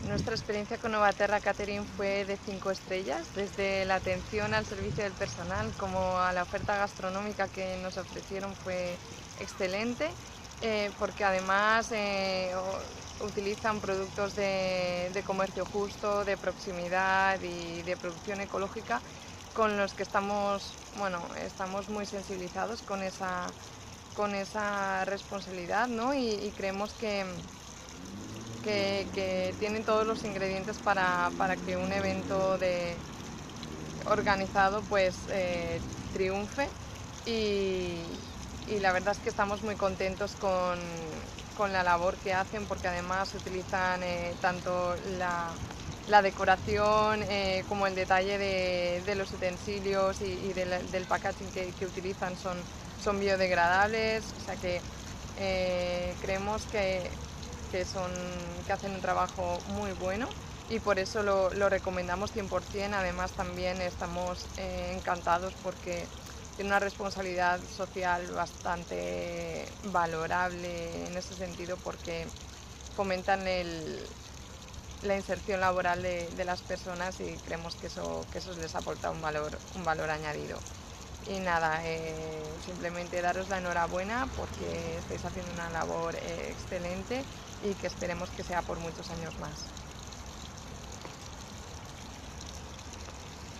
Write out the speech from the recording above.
Nuestra experiencia con Novaterra Catering fue de 5 estrellas, desde la atención al servicio del personal como a la oferta gastronómica que nos ofrecieron fue excelente, porque además utilizan productos de comercio justo, de proximidad y de producción ecológica con los que estamos, bueno, estamos muy sensibilizados con esa responsabilidad, ¿no? Y creemos que tienen todos los ingredientes para que un evento organizado pues triunfe y, y la verdad es que estamos muy contentos con la labor que hacen porque además utilizan tanto la decoración como el detalle de los utensilios y del packaging que utilizan son biodegradables, o sea que creemos que hacen un trabajo muy bueno y por eso lo recomendamos 100%. Además también estamos encantados porque tiene una responsabilidad social bastante valorable en ese sentido porque fomentan la inserción laboral de las personas y creemos que eso les aporta un valor añadido. Y nada, simplemente daros la enhorabuena porque estáis haciendo una labor excelente y que esperemos que sea por muchos años más.